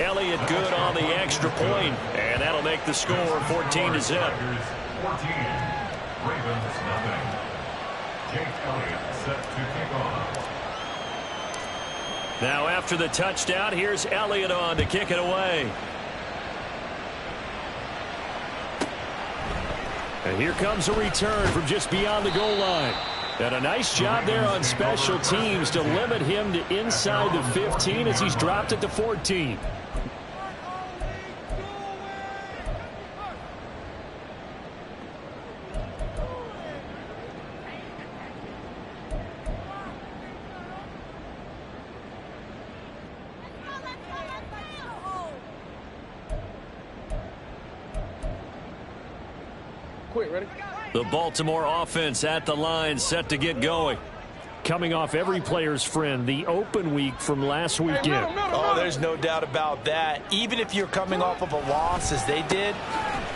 Elliott good on the extra point, and that'll make the score 14-0. 14, Ravens nothing. Jake Elliott set to kick off. Now after the touchdown, here's Elliott on to kick it away. And here comes a return from just beyond the goal line. And a nice job there on special teams to limit him to inside the 15 as he's dropped it to 14. The Baltimore offense at the line, set to get going. Coming off every player's friend, the open week from last weekend. Oh, there's no doubt about that. Even if you're coming off of a loss as they did,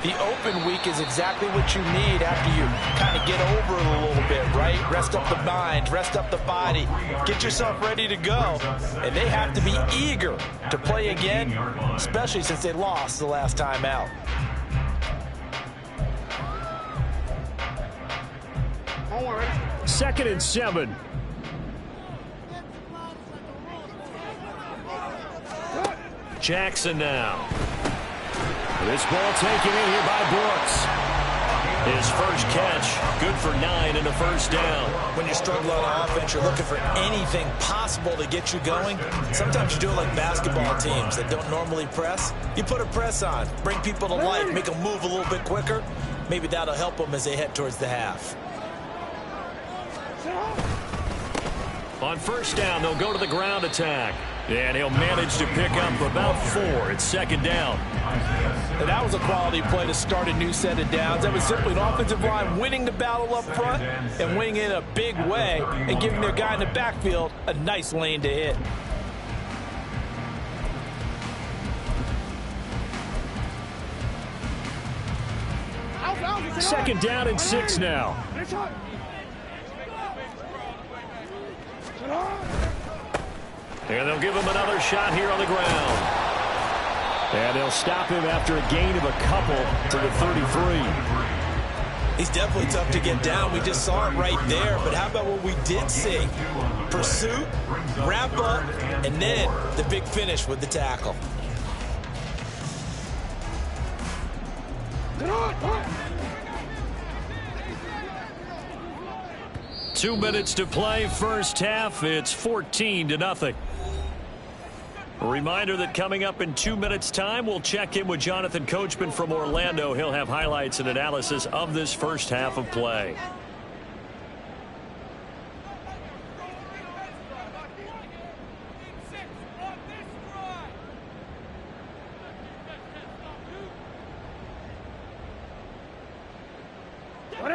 the open week is exactly what you need after you kind of get over it a little bit, right? Rest up the mind, rest up the body, get yourself ready to go. And they have to be eager to play again, especially since they lost the last time out. Second and 7. Jackson now. This ball taken in here by Brooks. His first catch, good for 9 and a first down. When you struggle on offense, you're looking for anything possible to get you going. Sometimes you do it like basketball teams that don't normally press. You put a press on, bring people to life, make them move a little bit quicker. Maybe that'll help them as they head towards the half. On first down, they'll go to the ground attack. And he'll manage to pick up about 4. It's second down. And that was a quality play to start a new set of downs. That was simply an offensive line winning the battle up front and winning in a big way and giving their guy in the backfield a nice lane to hit. Second down and 6 now. And they'll give him another shot here on the ground. And they'll stop him after a gain of a couple to the 33. He's definitely tough to get down. We just saw it right there. But how about what we did see? Pursuit, wrap up, and then the big finish with the tackle. 2 minutes to play, first half. It's 14-0. A reminder that coming up in 2 minutes' time, we'll check in with Jonathan Coachman from Orlando. He'll have highlights and analysis of this first half of play.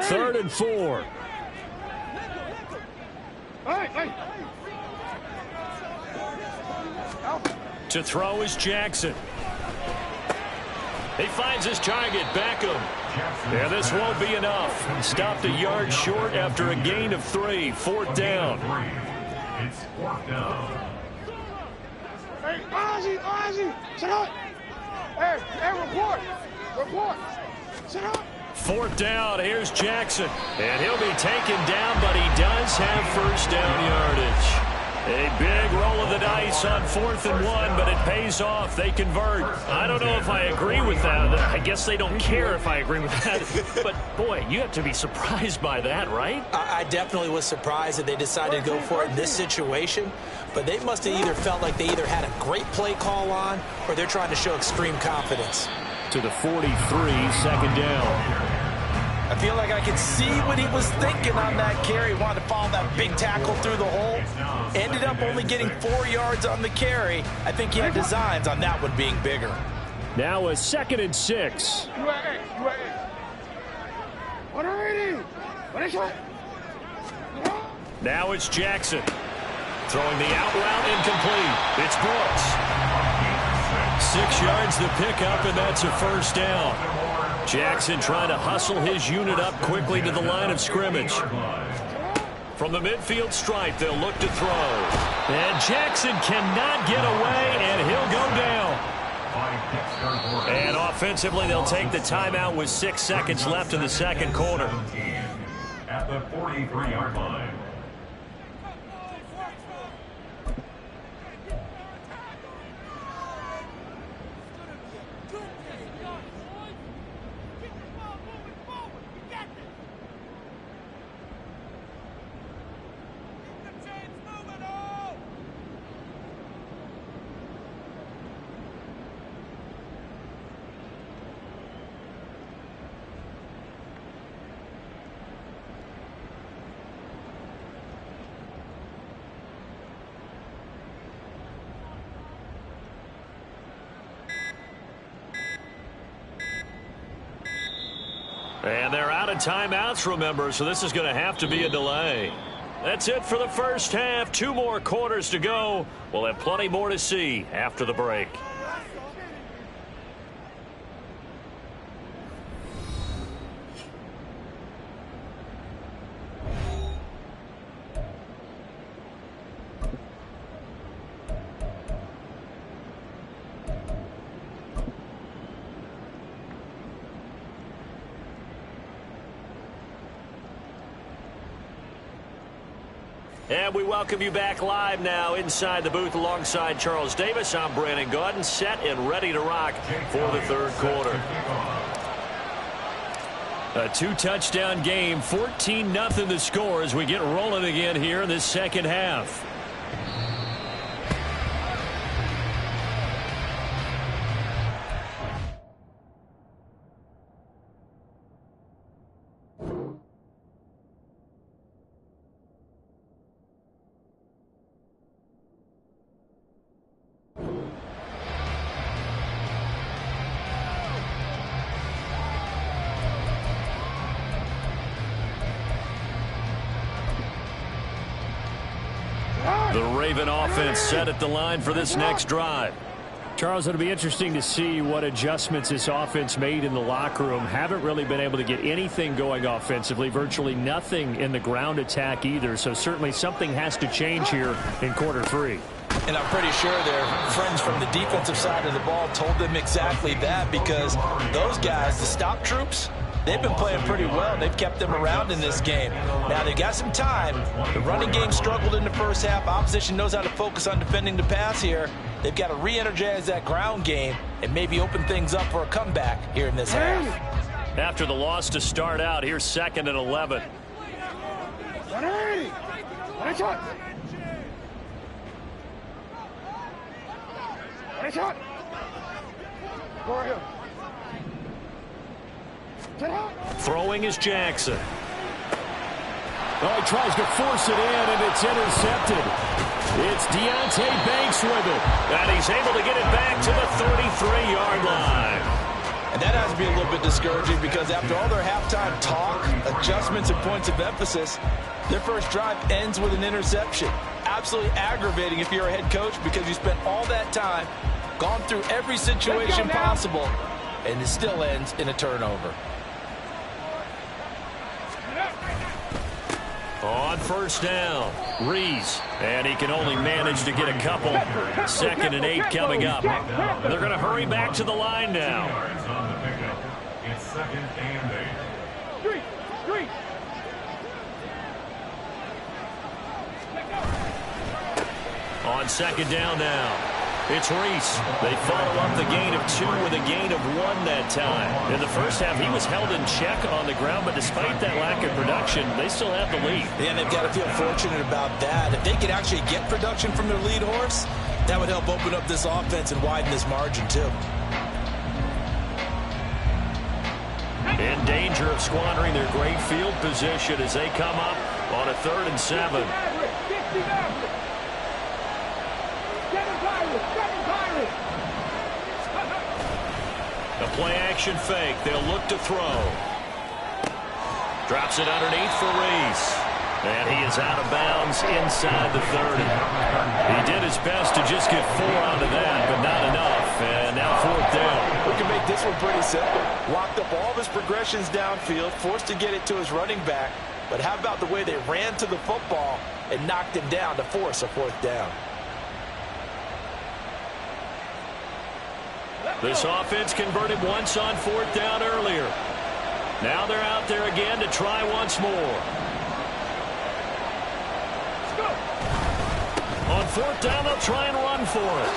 Third and 4. To throw is Jackson. He finds his target, Beckham. Yeah, this won't be enough. Stopped a yard short after a gain of 3. Fourth down. It's fourth down. Hey, Ozzie, sit up. Hey, report. Sit up. Fourth down, here's Jackson. And he'll be taken down, but he does have first down yardage. A big roll of the dice on 4th and 1, but it pays off. They convert. I don't know if I agree with that. I guess they don't care if I agree with that. But, boy, you have to be surprised by that, right? I definitely was surprised that they decided to go for it in this situation. But they must have either felt like they either had a great play call on or they're trying to show extreme confidence. To the 43, second down. I feel like I could see what he was thinking on that carry. Wanted to follow that big tackle through the hole. Ended up only getting 4 yards on the carry. I think he had designs on that one being bigger. Now a second and 6. Now it's Jackson. Throwing the out route incomplete. It's Brooks. 6 yards the pickup, and that's a first down. Jackson trying to hustle his unit up quickly to the line of scrimmage. From the midfield stripe, they'll look to throw. And Jackson cannot get away, and he'll go down. by Dexter Gordon. And offensively, they'll take the timeout with 6 seconds left in the second quarter. 17 at the 43-yard line. And they're out of timeouts, remember, so this is going to have to be a delay. That's it for the first half. 2 more quarters to go. We'll have plenty more to see after the break. And we welcome you back live now inside the booth alongside Charles Davis. I'm Brandon Gaudin, set and ready to rock for the third quarter. A 2-touchdown game, 14-0 the score as we get rolling again here in this second half. The Raven offense set at the line for this next drive. Charles, it'll be interesting to see what adjustments this offense made in the locker room. Haven't really been able to get anything going offensively, virtually nothing in the ground attack either. So certainly something has to change here in quarter 3. And I'm pretty sure their friends from the defensive side of the ball told them exactly that, because those guys, the stop troops, they've been playing pretty well. They've kept them around in this game. Now, they've got some time. The running game struggled in the first half. Opposition knows how to focus on defending the pass here. They've got to re-energize that ground game and maybe open things up for a comeback here in this half. After the loss to start out, here's 2nd and 11. Throwing is Jackson. Oh, he tries to force it in, and it's intercepted. It's Deonte Banks with it. And he's able to get it back to the 33-yard line. And that has to be a little bit discouraging, because after all their halftime talk, adjustments, and points of emphasis, their first drive ends with an interception. Absolutely aggravating if you're a head coach, because you spent all that time, gone through every situation possible, and it still ends in a turnover. On first down, Reese, and he can only manage to get a couple. 2nd and 8 coming up. They're going to hurry back to the line now. Yards on the pickup. It's 2nd and 8. Street. On 2nd down now, it's Reese. They follow up the gain of 2 with a gain of 1 that time. In the first half, he was held in check on the ground, but despite that lack of production, they still have the lead. Yeah, they've got to feel fortunate about that. If they could actually get production from their lead horse, that would help open up this offense and widen this margin too. In danger of squandering their great field position as they come up on a 3rd and 7. A play-action fake. They'll look to throw. Drops it underneath for Reese. And he is out of bounds inside the 30. He did his best to just get 4 out of that, but not enough. And now 4th down. We can make this one pretty simple. Locked up all of his progressions downfield, forced to get it to his running back. But how about the way they ran to the football and knocked him down to force a 4th down? This offense converted once on 4th down earlier. Now they're out there again to try once more. On 4th down, they'll try and run for it.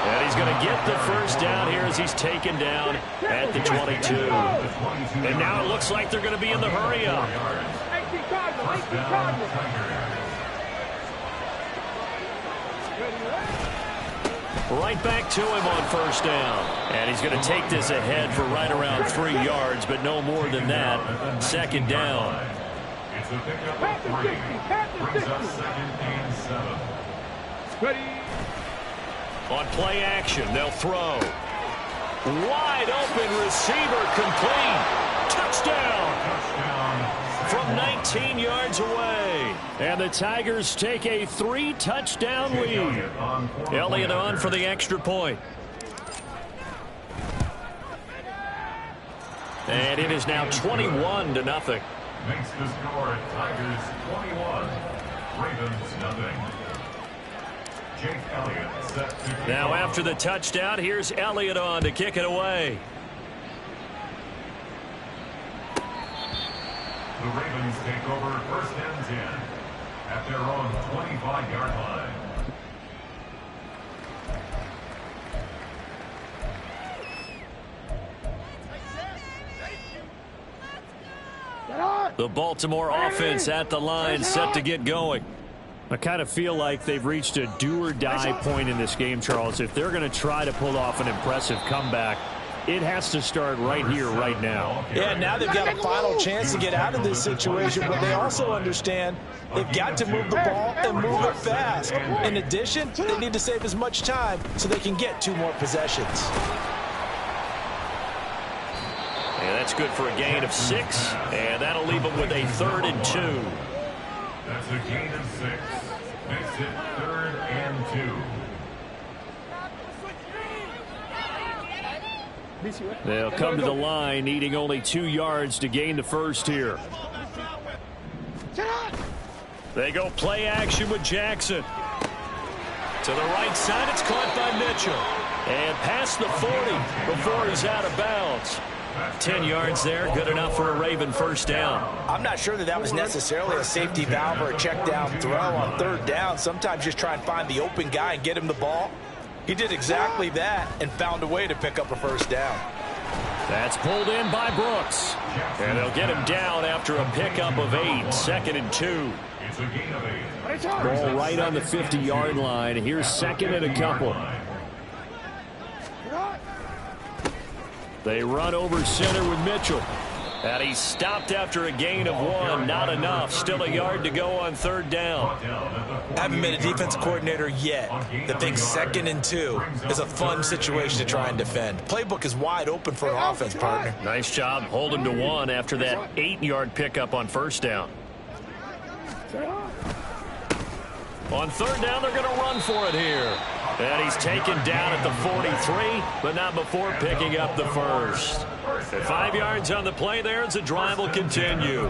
And he's going to get the first down here as he's taken down at the 22. And now it looks like they're going to be in the hurry up. Right back to him on 1st down. And he's going to take this ahead for right around 3 yards, but no more than that. 2nd down. It's a pickup of 3. Brings up 2nd and 7. Ready. On play action, they'll throw. Wide open receiver, complete. Touchdown. From 19 yards away. And the Tigers take a 3-touchdown lead. Elliott on for the extra point. And it is now 21-0. Makes the score at Tigers 21. Ravens nothing. Jake Elliott set to now after the touchdown, here's Elliott on to kick it away. The Ravens take over 1st and 10 at their own 25-yard line. The Baltimore offense at the line, set to get going. I kind of feel like they've reached a do-or-die point in this game, Charles. If they're going to try to pull off an impressive comeback, it has to start right here, right now. Yeah, now they've got a final chance to get out of this situation, but they also understand they've got to move the ball and move it fast. In addition, they need to save as much time so they can get 2 more possessions. And that's good for a gain of 6, and that'll leave them with a 3rd and 2. That's a gain of 6. Makes it 3rd and 2. They'll come to the line, needing only 2 yards to gain the first here. They go play action with Jackson. To the right side, it's caught by Mitchell. And past the 40 before he's out of bounds. 10 yards there, good enough for a Raven first down. I'm not sure that was necessarily a safety valve or a check down throw on 3rd down. Sometimes just try and find the open guy and get him the ball. He did exactly that and found a way to pick up a first down. That's pulled in by Brooks. And they'll get him down after a pickup of 8, 2nd and 2. It's a gain of 8. Ball right on the 50-yard line. Here's 2nd and a couple. They run over center with Mitchell. And he's stopped after a gain of 1. Not enough. Still a yard to go on 3rd down. I haven't been a defense coordinator yet that thinks 2nd and 2 is a fun situation to try and defend. Playbook is wide open for an offense, partner. Nice job holding to 1 after that 8-yard pickup on 1st down. On 3rd down, they're going to run for it here. And he's taken down at the 43, but not before picking up the first. 5 yards on the play there as the drive will continue.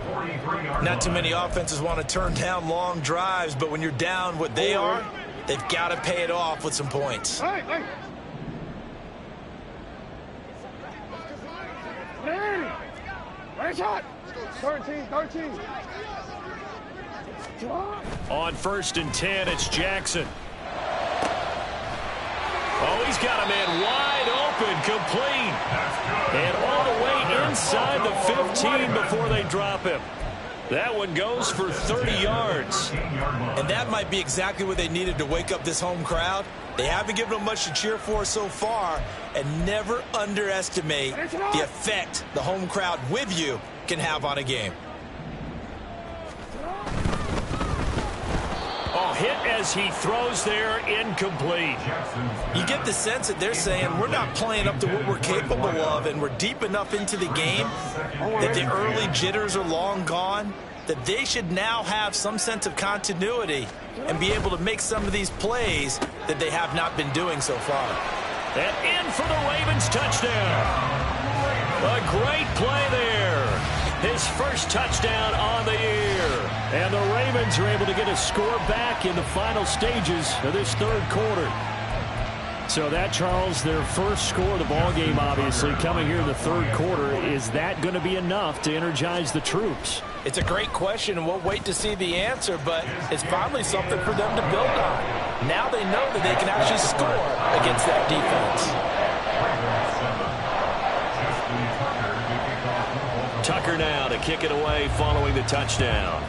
Not too many offenses want to turn down long drives, but when you're down what they are, they've got to pay it off with some points. Hey. Right shot. 13. On 1st and 10, it's Jackson. Oh, he's got a man wide open, complete. And all the way inside the 15 before they drop him. That one goes for 30 yards. And that might be exactly what they needed to wake up this home crowd. They haven't given them much to cheer for so far, and never underestimate the effect the home crowd with you can have on a game. Oh, hit as he throws there, incomplete. You get the sense that they're saying we're not playing up to what we're capable of, and we're deep enough into the game that the early jitters are long gone, that they should now have some sense of continuity and be able to make some of these plays that they have not been doing so far. And in for the Ravens touchdown. A great play there. His first touchdown on the year. And the Ravens are able to get a score back in the final stages of this 3rd quarter. So that, Charles, their first score of the ball game, obviously, coming here in the third quarter. Is that going to be enough to energize the troops? It's a great question, and we'll wait to see the answer, but it's finally something for them to build on. Now they know that they can actually score against that defense. Tucker now to kick it away following the touchdown.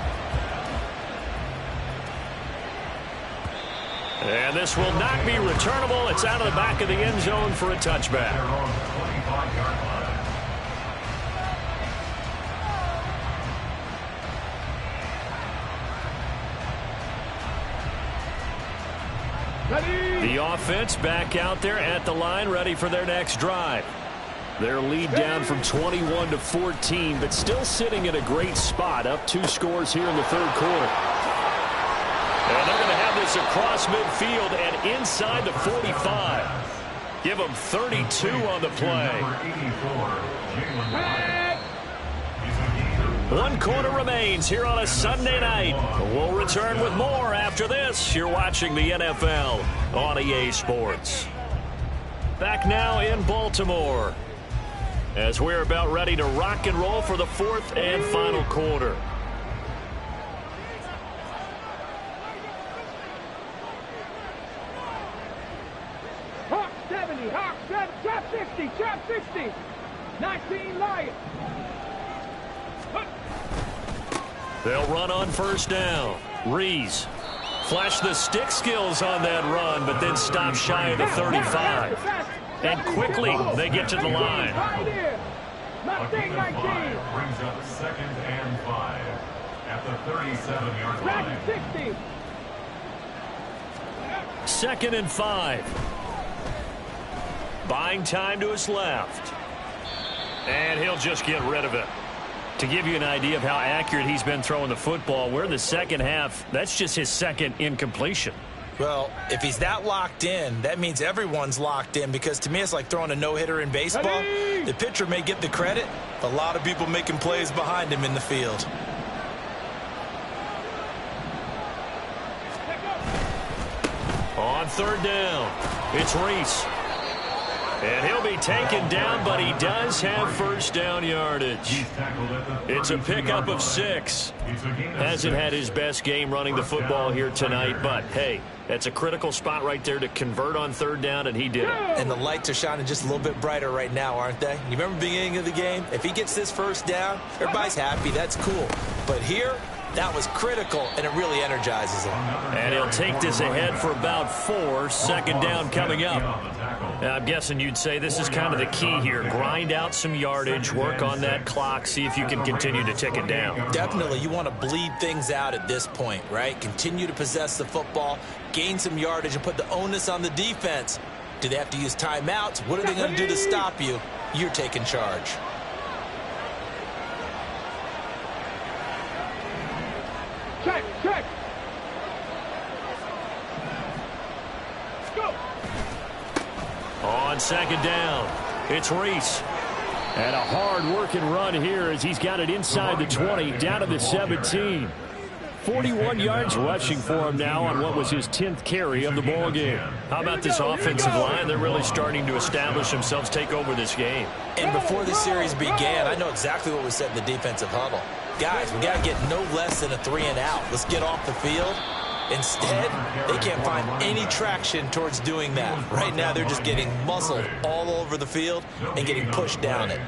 And this will not be returnable. It's out of the back of the end zone for a touchback. The offense back out there at the line, ready for their next drive. Their lead down from 21 to 14, but still sitting in a great spot, up 2 scores here in the third quarter. And they're going to have this across midfield and inside the 45. Give them 32 on the play. 1 quarter remains here on a Sunday night. We'll return with more after this. You're watching the NFL on EA Sports. Back now in Baltimore, as we're about ready to rock and roll for the 4th and final quarter. Hawk 70, Hawk 7, trap 60, trap 60. 19 Lions. They'll run on first down. Rees flashed the stick skills on that run, but then stopped shy of the 35. And quickly, they get to the line. Mustang 19. Brings up 2nd and 5 at the 37-yard line. 60. 2nd and 5. Buying time to his left. And he'll just get rid of it. To give you an idea of how accurate he's been throwing the football, we're in the second half. That's just his 2nd incompletion. Well, if he's that locked in, that means everyone's locked in, because to me it's like throwing a no-hitter in baseball. The pitcher may get the credit, but a lot of people making plays behind him in the field. On 3rd down, it's Rees. And he'll be taken down, but he does have first down yardage. It's a pickup of 6. Hasn't had his best game running the football here tonight, but hey, that's a critical spot right there to convert on 3rd down, and he did it. And the lights are shining just a little bit brighter right now, aren't they? You remember the beginning of the game? If he gets this first down, everybody's happy. That's cool. But here, that was critical, and it really energizes him. And he'll take this ahead for about 4. 2nd down coming up. Now, I'm guessing you'd say this is kind of the key here. Grind out some yardage, work on that clock, see if you can continue to tick it down. Definitely. You want to bleed things out at this point, right? Continue to possess the football, gain some yardage, and put the onus on the defense. Do they have to use timeouts? What are they going to do to stop you? You're taking charge. Check, check. Go. On 2nd down, it's Rees. And a hard-working run here as he's got it inside the 20, down to the 17. 41 yards rushing for him now on what was his 10th carry of the ball game. How about this offensive line? They're really starting to establish themselves, take over this game. And before the series began, I know exactly what was said in the defensive huddle. Guys, we got to get no less than a 3-and-out. Let's get off the field. Instead, they can't find any traction towards doing that. Right now, they're just getting muscled all over the field and getting pushed down it.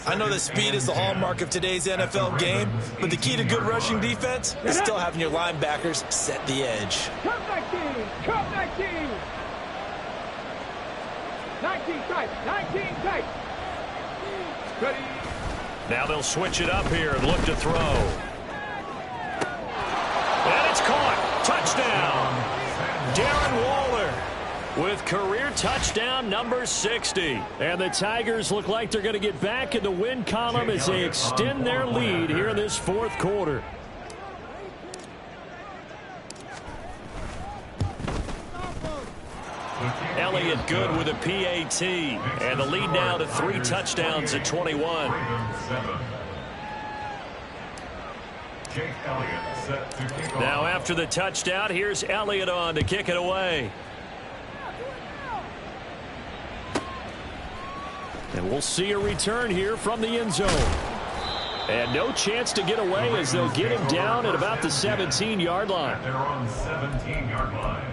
I know that speed is the hallmark of today's NFL game, but the key to good rushing defense is still having your linebackers set the edge. Come 19, come 19. 19 tight, 19 tight. Ready. Now they'll switch it up here and look to throw. And it's caught. Touchdown. Darren Waller with career touchdown number 60. And the Tigers look like they're going to get back in the win column as they extend their lead here in this 4th quarter. Elliott good with a PAT. And the lead now to 3 touchdowns at 21. Now after the touchdown, here's Elliott on to kick it away. And we'll see a return here from the end zone. And no chance to get away as they'll get him down at about the 17-yard line. They're on 17-yard line.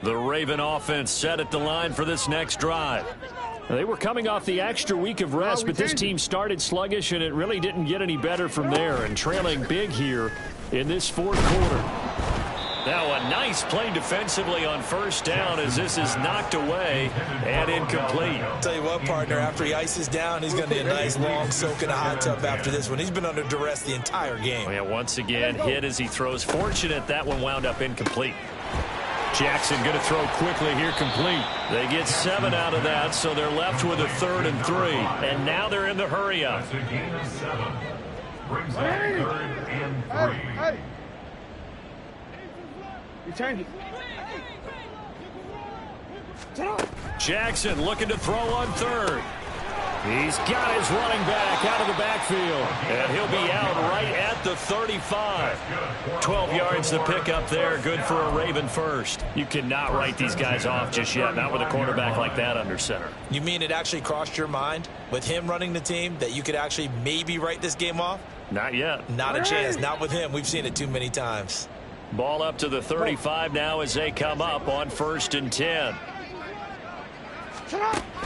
The Raven offense set at the line for this next drive. They were coming off the extra week of rest, but this team started sluggish, and it really didn't get any better from there, and trailing big here in this fourth quarter. Now a nice play defensively on first down as this is knocked away and incomplete. Tell you what, partner, after he ices down, he's going to need a nice long soak in a hot tub after this one. He's been under duress the entire game. Yeah, once again, hit as he throws. Fortunate that one wound up incomplete. Jackson going to throw quickly here, complete. They get 7 out of that, so they're left with a 3rd and 3. And now they're in the hurry-up. That's a gain of 7. Brings up 3rd and 3. You change it. Jackson looking to throw on 3rd. He's got his running back out of the backfield. And he'll be out right at the 35. 12 yards to pick up there. Good for a Raven first. You cannot write these guys off just yet. Not with a quarterback like that under center. You mean it actually crossed your mind with him running the team that you could actually maybe write this game off? Not yet. Not a chance. Not with him. We've seen it too many times. Ball up to the 35 now as they come up on 1st and 10.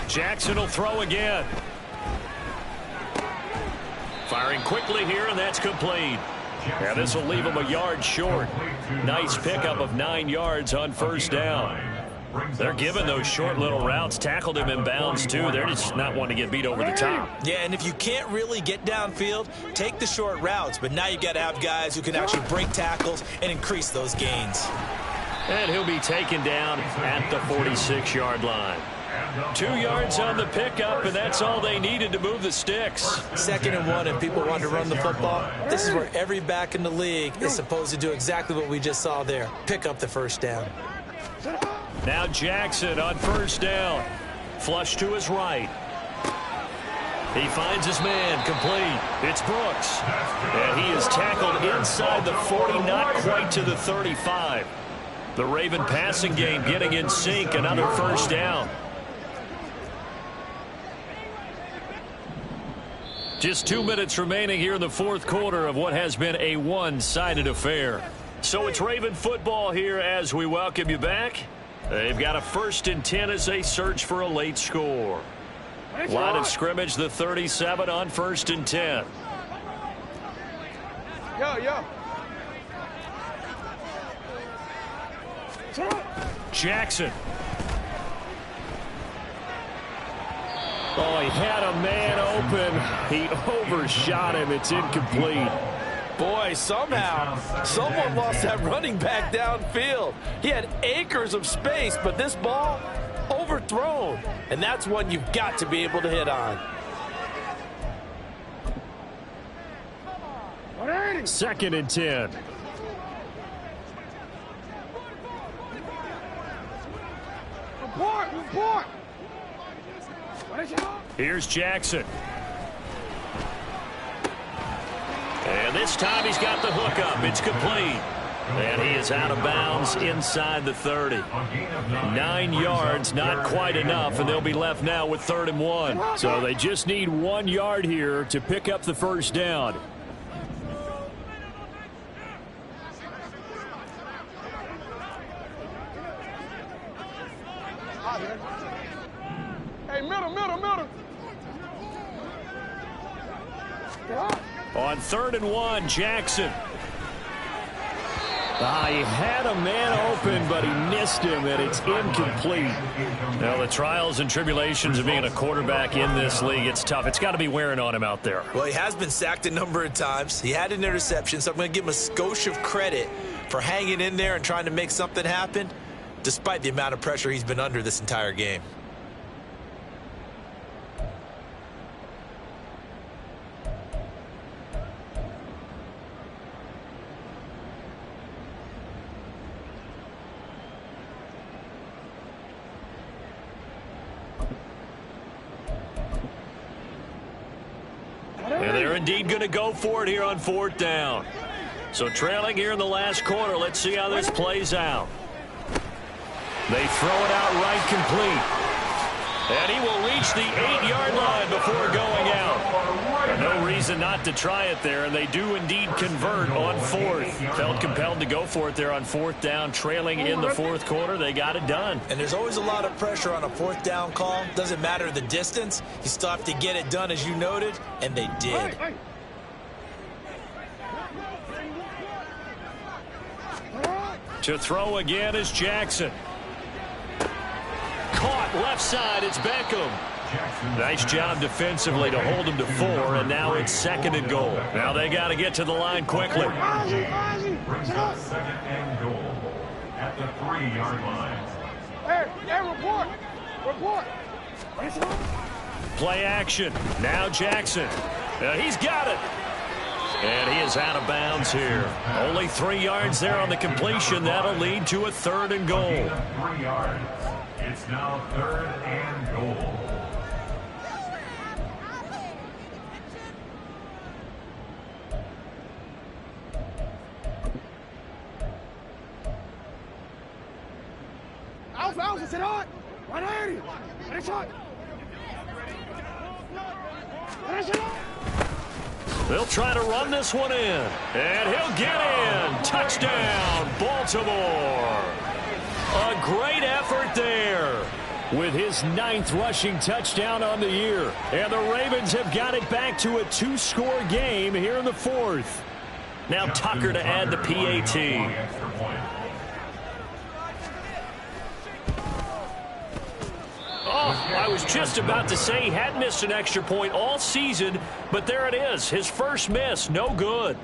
Jackson will throw again. Firing quickly here, and that's complete. Yeah, this will leave him a yard short. Nice pickup of 9 yards on first down. They're giving those short little routes. Tackled him in bounds, too. They're just not wanting to get beat over the top. Yeah, and if you can't really get downfield, take the short routes. But now you've got to have guys who can actually break tackles and increase those gains. And he'll be taken down at the 46-yard line. 2 yards on the pickup, and that's all they needed to move the sticks. 2nd and 1, and people want to run the football. This is where every back in the league is supposed to do exactly what we just saw there. Pick up the first down. Now Jackson on first down. Flush to his right. He finds his man, complete. It's Brooks. And he is tackled inside the 40, not quite to the 35. The Raven passing game getting in sync, another first down. Just 2 minutes remaining here in the fourth quarter of what has been a one-sided affair. So it's Raven football here as we welcome you back. They've got a 1st and 10 as they search for a late score. Line of scrimmage, the 37 on 1st and 10. Yo. Jackson. Oh, he had a man open. He overshot him. It's incomplete. Boy, somehow, someone lost that running back downfield. He had acres of space, but this ball overthrown. And that's one you've got to be able to hit on. 2nd and 10. Report. Here's Jackson. And this time he's got the hook up. It's complete. And he is out of bounds inside the 30. 9 yards, not quite enough, and they'll be left now with 3rd and 1. So they just need 1 yard here to pick up the first down. Hey, middle. On 3rd and 1, Jackson. He had a man open, but he missed him, and it's incomplete. Now, the trials and tribulations of being a quarterback in this league, it's tough. It's got to be wearing on him out there. Well, he has been sacked a number of times. He had an interception, so I'm going to give him a skosh of credit for hanging in there and trying to make something happen, despite the amount of pressure he's been under this entire game. And they're indeed going to go for it here on 4th down. So trailing here in the last quarter. Let's see how this plays out. They throw it out right complete. And he will reach the 8-yard line before going out. No reason not to try it there, and they do indeed convert on 4th. Felt compelled to go for it there on 4th down, trailing in the 4th quarter. They got it done. And there's always a lot of pressure on a 4th down call. Doesn't matter the distance. You still have to get it done, as you noted, and they did. To throw again is Jackson. Caught left side, it's Beckham. Nice job defensively to hold him to 4, and now it's 2nd and goal. Now they got to get to the line quickly. Brings up 2nd and goal at the 3-yard line. Report. Play action. Now Jackson. He's got it. And he is out of bounds here. Only 3 yards there on the completion. That'll lead to a 3rd and goal. 3 yards. It's now 3rd and goal. Alfa, sit hot. Right ahead. Finish hot. They'll try to run this one in. And he'll get in. Touchdown, Baltimore. A great effort there. With his 9th rushing touchdown on the year. And the Ravens have got it back to a 2-score game here in the 4th. Now Tucker to add the PAT. Oh, I was just about to say he had missed an extra point all season, but there it is. His first miss, no good.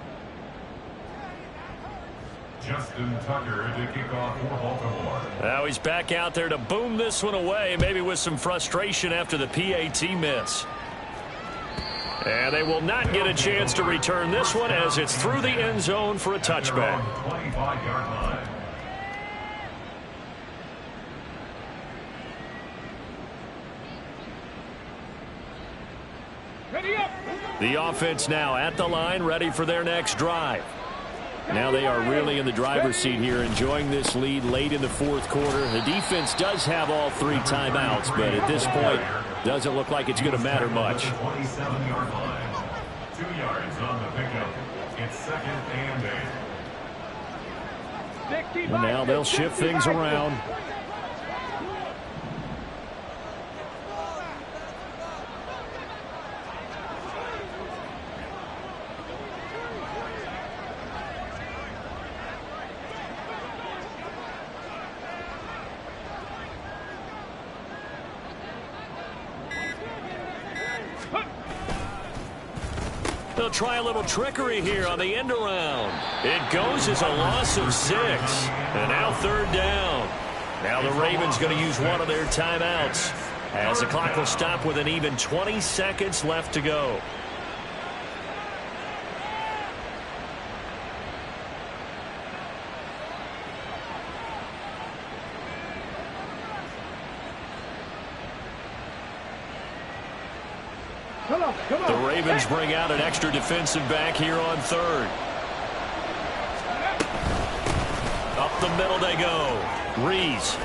Justin Tucker to kick off for Baltimore. Now he's back out there to boom this one away, maybe with some frustration after the PAT miss. And they will not get a chance to return this one as it's through the end zone for a touchback. 25-yard line. The offense now at the line, ready for their next drive. Now they are really in the driver's seat here, enjoying this lead late in the 4th quarter. The defense does have all 3 timeouts, but at this point, doesn't look like it's going to matter much. 27-yard line. 2 yards on the pickup. It's 2nd and 8. And now they'll shift things around. They'll try a little trickery here on the end around. It goes as a loss of 6. And now 3rd down. Now the Ravens going to use one of their timeouts as the clock will stop with an even 20 seconds left to go. The Ravens bring out an extra defensive back here on 3rd. Up the middle they go. Rees.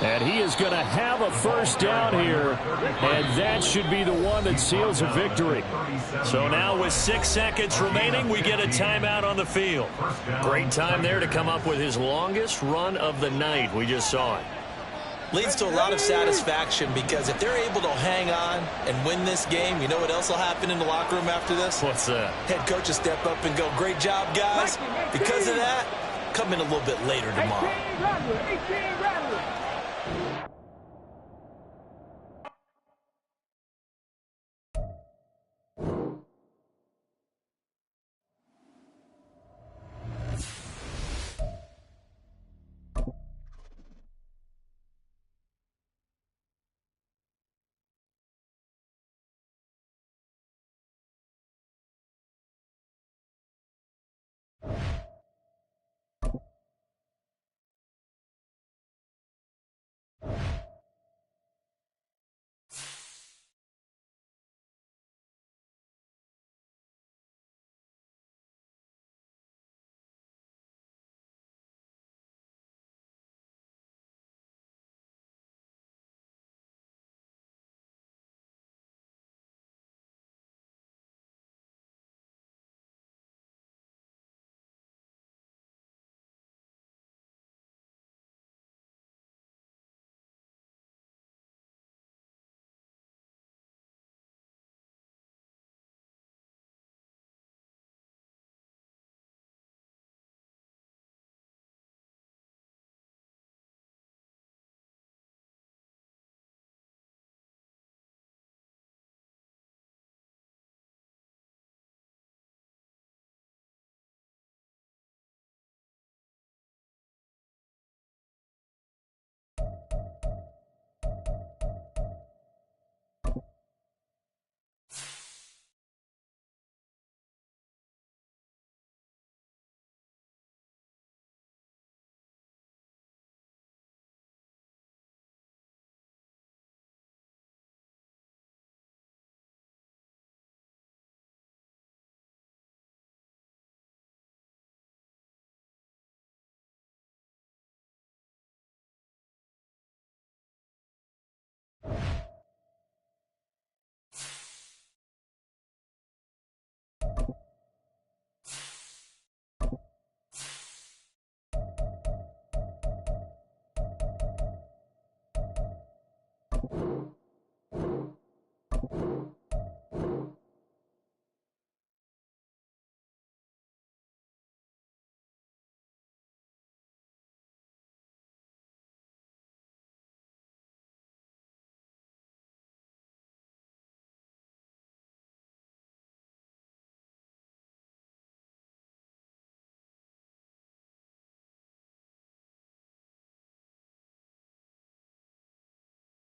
And he is going to have a 1st down here. And that should be the one that seals a victory. So now with 6 seconds remaining, we get a timeout on the field. Great time there to come up with his longest run of the night. We just saw it. Leads to a lot of satisfaction because if they're able to hang on and win this game, you know what else will happen in the locker room after this? What's that? Head coach will step up and go, great job, guys. Because of that, come in a little bit later tomorrow. you.